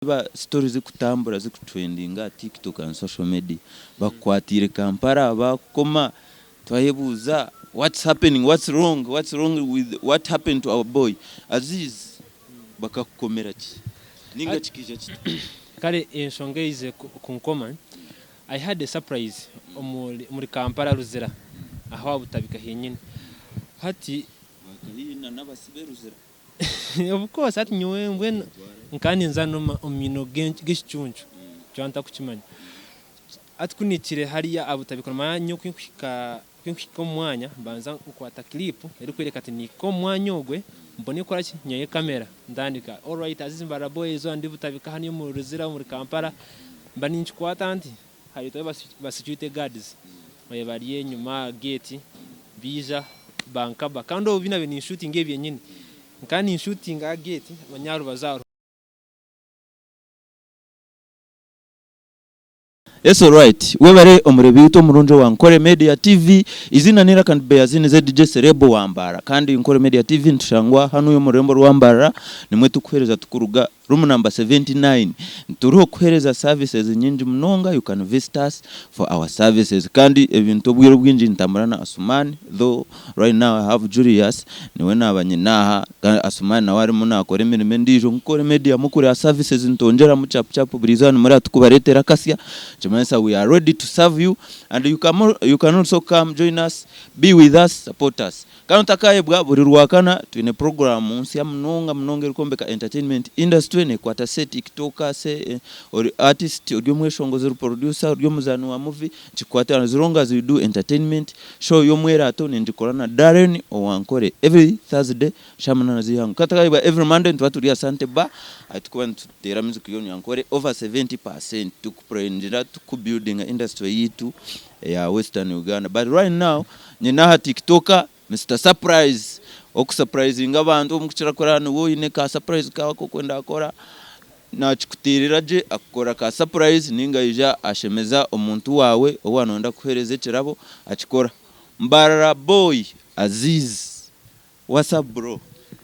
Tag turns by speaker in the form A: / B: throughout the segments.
A: ba stories zikutambura zikutrendinga TikTok and social media bakwatire Kampala bakoma twayebuza what's happening, what's wrong with what happened to our boy Aziz bakakomera ki ninga chikije ki
B: kale ensonga ize kunkoma. I had a surprise muri Kampala Luzila aho abutabika henyine hati
A: bakahina nabasibe Luzila
B: of course ati nyowe mbwen nkani nzano omino gishunju cyanta kukimanya ati kunikire hariya abutabika manyo kwinkwika mwanya banza ukwata clip eri kwereka ati niko mwanya ogwe mbone kora ki nyaye kamera ndandika all right Aziz Mbarara boys and butabika haniyo mu Luzila muri Kampala mbani nchikwata anti hari to security guards baye bariye nyuma gate biza bankaba kandi obina beni shooting ebye nyine nkani shooting a gate abanyaru bazaro.
A: Yes, all right. Webare omurebi uto murunjo wa Ankole Media TV izina nira kandi beyazine ZDJ Serebo wa Mbarara kandi Ankole Media TV ntushangwa hano yo murembo wa Mbarara nimwe tukuhereza tukuruga room number 79 nturiho kuhereza services nyinji mnonga. You can visit us for our services kandi ebintu bwiro bwinji ntamurana Asumani though right now I have Julius niwe nabanyinaha Asumani na wari muna akore mirimo ndijo Ankole Media mukure services ntongera mu chap burizana muri atukubaretera kasya. We are ready to serve you and you can also come join us, be with us, support us. Kano takayebwa buri rwakana twine program munsi ya mnonga rukombeka entertainment industry ne kwata set TikToker se or artist audio mweshongoze producer audio muzanu wa movie chikwata as long as we do entertainment show yo mwera ato nindikorana Darren or Ankole every Thursday shamana nazihangu katakayebwa every Monday ntwatulia sante ba atukuwa ntutera music yo Ankole over 70% tukuprendira building industry yitu ya Western Uganda. But right now nyinaha TikToker Mr. Surprise okusurprising abantu omukuchira korana wo ine ka surprise ka kwenda akora na chikutirira je akora ka surprise ninga ija ashemeza omuntu wawe owanonda kuhereze kirabo achikora. Mbarara boy Aziz, what's up bro?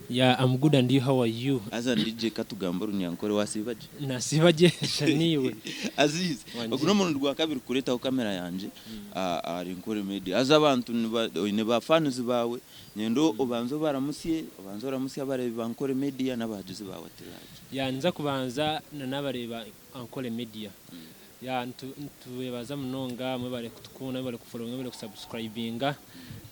B: Yeah, I'm good and you, how are you?
A: Aza ndije katugamburu ni Ankole wasibaje?
B: Nasibaje shaniwe.
A: Aziz, okuno muntu gwa kabiri kureta kamera yanje ari Ankole Media. Aza abantu ne ba fans bawe nyendo obanzo baramusiye abareba Ankole Media nabajuzi bawe tiraje.
B: Ya nza kubanza nabareba Ankole Media. Ya ntuwebaza mnonga mwebare kutukuna mwebare kufollow mwebare kusubscribinga.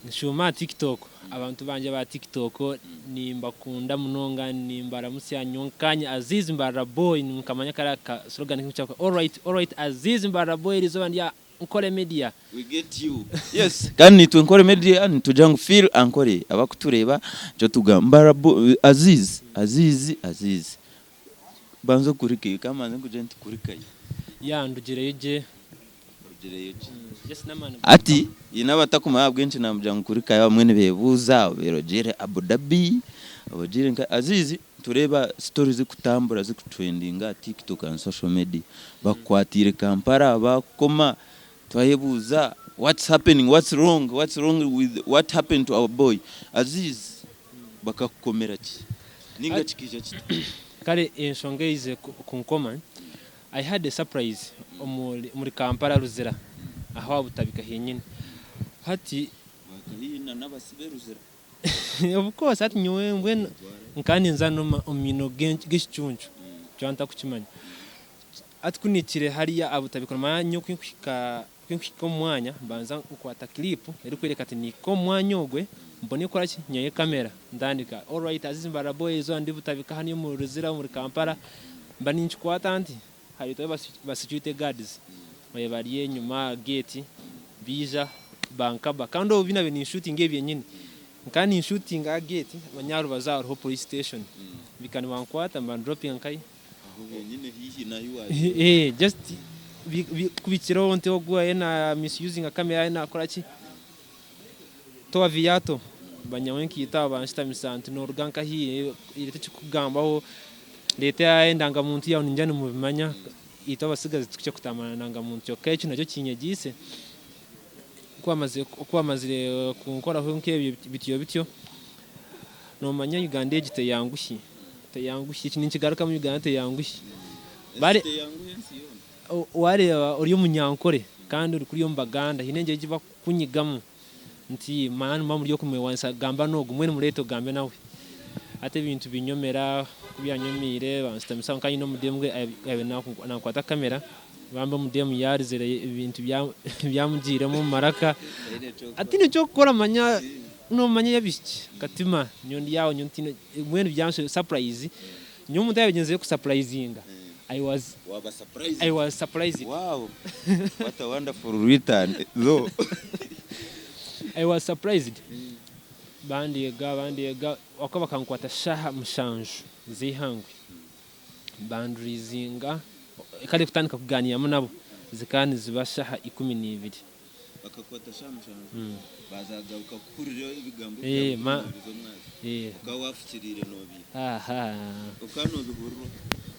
B: Nshuma TikTok abantu banje ba TikTok nimbakunda munonga nimbaramusya nyonkanya Aziz Mbarara boy nkamanya karaka slogan kimchaka all right Aziz Mbarara boy rizo ndia Ankole Media
A: we get you. Yes kandi tu Ankole Media nitujangu feel Ankole abakutureba cyo tugamba Aziz banzo kurike kama nze kujenti kurika
B: ya ndugireyeje
A: ati inabatakuma bwenshi namujya Kurika ya mwene bebuza berogere Abu Dhabi abogire nka Aziz tureba stories zikutambura zikutrendinga TikTok and social media bakwatire Kampala bakoma twayebuza what's happening, what's wrong with what happened to our boy Aziz bakakomera ki ninga chikije ki
B: kale ensonga ize kunkoma. I had a surprise muri Kampala Luzila aho abutabika henyine hati
A: bakahina nabasibe Luzila
B: of course ati nyowe mbwen nkani nzano omino gishunju cyanta kukimanya ati kunikire hariya abutabika manyo kwinkwika mwanya banza ukwata clip eri kwereka ati niko mwanya ogwe mbone kora ki nyaye kamera ndandika all right Aziz Mbarara boys and butabika haniyo mu Luzila muri Kampala mbani nchikwata anti hari to security guards baye bariye nyuma gate biza bankaba kandi obina beni shooting ebye nyine nkani shooting a gate abanyaru bazaro ho police station bikani bankwata mban dropping kai
A: nyine hihi na yuwa
B: just kubikiro onte ogwa na misusing a camera na korachi to aviato banyawenki ita banshita misantu no ruganka hi irete chikugambaho leta yaendanga muntu yawo ninjane mu bimanya ito basigaze tukye kutamana nanga muntu cyo kecho nacyo kinyegise kwamazire kunkora ho nke bityo no manya Uganda gite yangushi te yangushi iki ninkigaruka mu Uganda te yangushi bare wareba uri umunyankore kandi uri kuri yo mbaganda hinenge giva kunyigamo nti man mamu ryo kumwewansa gamba no gumwe mureto gambe nawe ate bintu binyomera kubyanyomire banstamisa kanyi no mudembwe abe nakwata kamera bamba mudemu yarizere ibintu byamugiremo maraka ati ne cyo gukora manya no manya yabiki katima nyondi yawo nyuntino mwene byanse surprise nyomuntu yabigenze ku surprisinga I was surprised.
A: Wow. What a wonderful return. Though.
B: I was surprised. Bandi ega wakaba kankwata shaha mushanju zihangwe. Bandrizinga kale kutandika kuganira nabo zikani zibashaha 12.
A: Bakakwata shaha mushanju. Bazaga ukakurira ibigambo ukawafukirire nobi.
B: Aha.
A: Ukanobihuriro.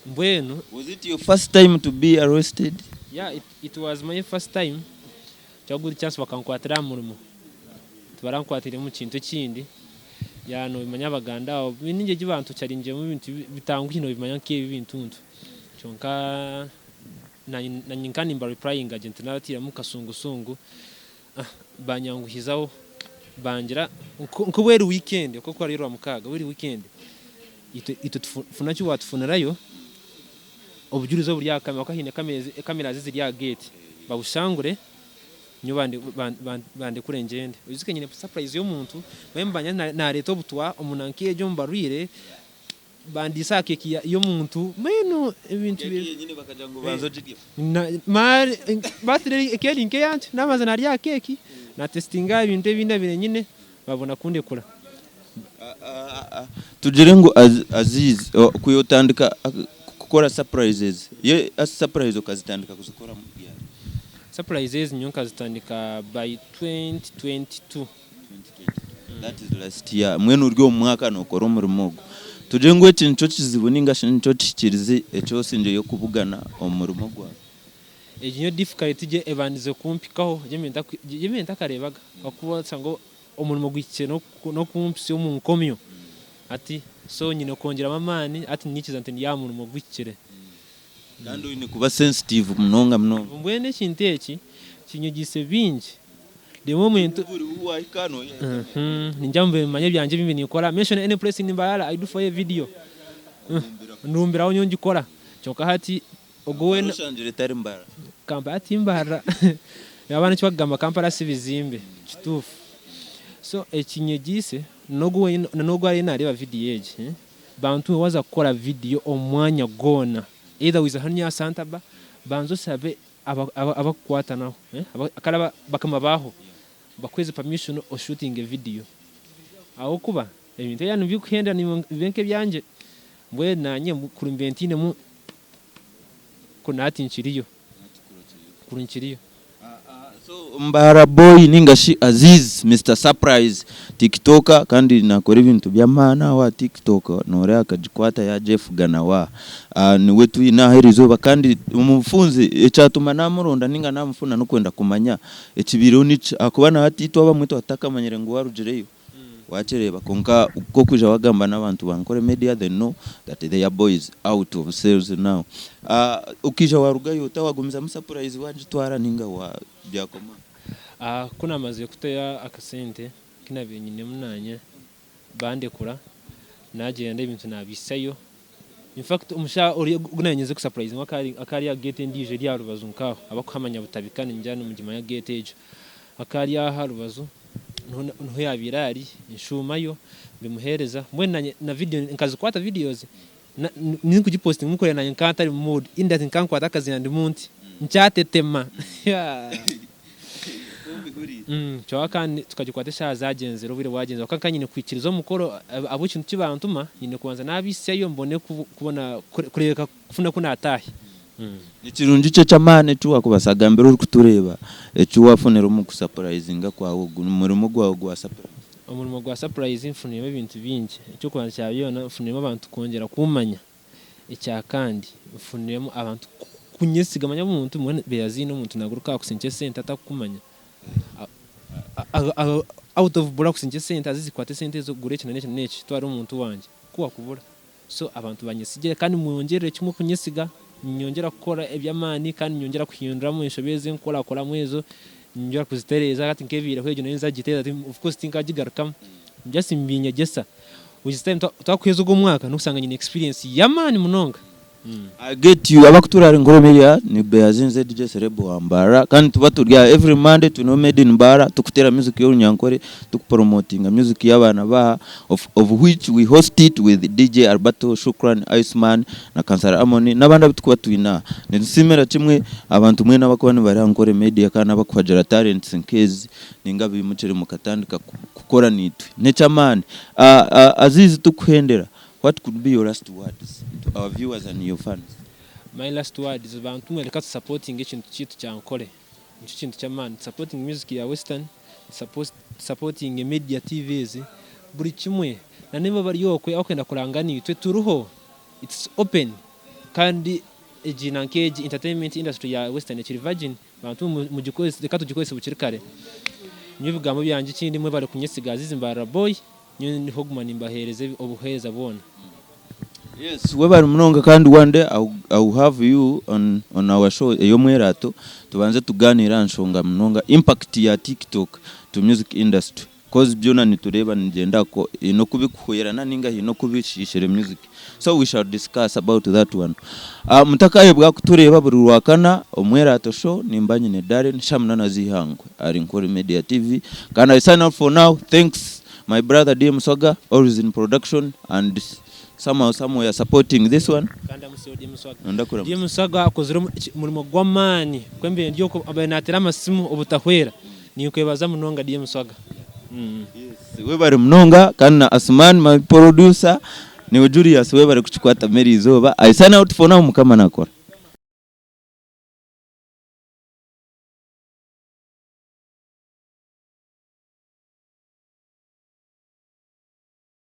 B: Bueno,
A: was it your first time to be arrested?
B: Yeah, it was my first time. Cyaguri chance bakankwatira murimo. Tubarankwatire mu kintu kindi. Ya no bimanya baganda bininge gibantu cyarinje mu bintu bitangwa hino bimanya ke bintuntu. Cyonka na nyinkani mba replying agent natira mu kasungusungu. Banyanguhizaho bangira nko weri weekend uko kwa rero mukaga weri weekend. Ito funacyo watufunirayo. Obujulizo buri yakamera kwahine kamera ziziri ya gate babushangure nyubande bande kurengende uzike nyine surprise yo muntu bembanya na reto butwa omunankiye jo mbarire bandisa keki yo muntu meno ibintu
A: nyine bakaja ngo bazo jigifa
B: na batire ekeli nke yanje namaze na rya keki na testinga ibintu bine nyine babona kunde kula
A: tugire ngo Aziz kuyotandika kukora surprises ye surprise ukazitandika kuzikora mu byaro
B: surprises nyonka zitandika by 2022
A: that is last year mwene uryo mwaka nokora umurimo tuje ngo ikintu cyo kizibuninga cyo kikirize echo sinje yo kubugana umurimo gwa
B: eginyo difficult je evanize kumpikaho jementa karebaga bakubatsa ngo umurimo gw'ikike no kumpisi yo mu nkomyo ati so nyine kongera amamani ati nikiza nteni ya muntu mu gwikire
A: kandi ine kuba sensitive mnonga
B: mbwene kinteki kinyugise bingi de moment ninjambe manye byanje bimwe nikora mention any place in Mbarara I do for a video numbira onyo ngikora cyoka hati ogowe
A: n'ushanjire tari Mbarara
B: Kampala ati Mbarara yabana cyagamba Kampala sibizimbe kitufu so ekinyegise nogo ari nareba video yeje bantu waza gukora video omwanya gona either wiza hanya santaba banzo sabe abakwatanaho akara bakamabaho bakweze permission o shooting a video aho kuba ebintu yanyu bikuhenda ni benke byanje mbwe nanye kuri 20 mu kunati nchiriyo kuri nchiriyo
A: so Mbarara boy ningashi Aziz Mr Surprise TikToker kandi nakora ibintu by'amana wa TikTok nore akajikwata ya Jeff Ganawa ni wetu inaherizo kandi umufunzi ecatuma namuronda ninga namufuna no kwenda kumanya ekibiro ni akubana hatito abamwito atakamanyire ngo warujireyo wachereba konka uko kuja wagamba n'abantu bankore media they know that they are boys out of sales now ukija warugayo utawagumiza mu surprise wanje twara ninga wa byakoma
B: kuna maze kutaya akasente kina benyine munanye bande kura nagenda ibintu nabisayo in fact umusha uri gunanyeze ku surprise akari ya gate ndije rya rubazu nkaho abakuhamanya butabikana njyana mu gima ya gate ejo akari ya harubazu nho yabirari inshumayo bimuhereza mwe na video nkazikwata videos ni kujiposting muko yana nkatari mu mood inda nkankwata akazi ndi munti ncyatetema cyo kandi tukajikwata sha zagenze rubire wagenze akakanyine kwikirizo mukoro abo kintu kibantuma nyine kubanza nabiseyo mbone kubona kureka kufuna kunatahe
A: nikirungi cyo cyamane cyo wakubasaga mbere uri kutureba cyo wafunera mu surprisinga kwawo umurimo gwawo gwa surprise
B: umurimo gwa surprise mfuniyemo ibintu bingi cyo kubanza cyabiyona mfuniyemo abantu kongera kumanya icya kandi mfuniyemo abantu kunyesigamanya umuntu mwe beyazino umuntu naguruka kusinche center atakumanya out of block sinche center azizikwate center zo gure cyane n'iki twari umuntu wanje kuwa kubura so abantu banyesigere kandi mwongerere kimwe kunyesiga nyongera gukora ebyamani kandi nyongera kuhinduramo inshobeze nkora mwezo nyongera kuzitereza kati nkebira kwejo nenza giteza ati of course tinkagigaruka just imbinya gesa which time twakweza ugo mwaka nukusanga nyine experience yamani munonga.
A: I get you. Abakuturara Nkore Media ni Aziz DJ Serebo wa Mbarara kandi tuba turya every Monday to made in Mbarara tukutera music yo Nyankore tukupromotinga music y'abana ba of which we host it with DJ Alberto Shukran Iceman na Kansara Amoni nabanda bitukuba twina nidusimera kimwe abantu mwe n'abakwana bari Nkore Media kandi abakwajara talents in case ninga bimucere mukatandika gukora nitwe necamani. Aziz tukuhendera, what could be your last words to our viewers and your fans?
B: My last word is abantu mweleka supporting ikintu kitu cya Ankole, nicyo kintu cy'amani, supporting music ya Western, supporting media TVs buri kimwe na niba bari yokwe akwenda kurangani twe turuho it's open kandi ejina nkeji entertainment industry ya Western kiri virgin abantu mu gikoze reka tugikoze bukirikare nyivugambo byanje kindi mwe bari kunyesiga Aziz Mbarara boy nyine hogman imbahereze obuheza bona.
A: Yes, we bari munonga kandi one day I will have you on our show eyo mwerato tubanze tuganira nshonga munonga impact ya TikTok to music industry cause byona nitureba ngenda ko ino kubikuherana ninga hino kubishishire music, so we shall discuss about that one. Mutakaye bwa kutureba buri wakana omwerato show nimbanye ne Darren Shamna nazihangwe ari Nkore Media TV. Can I sign off for now? Thanks my brother DM Soga always in production and somewhere supporting this one.
B: Kanda musio DM Soga akozira umurimo gw'amani kwembe ndiyo ko abenatera amasimu obutahwera niyo kwebaza munonga DM Soga.
A: Yes, we bari munonga kandi na Asman my producer ni Julius we bari kuchikwata Mary Zoba. I sign out for now mukama nakora.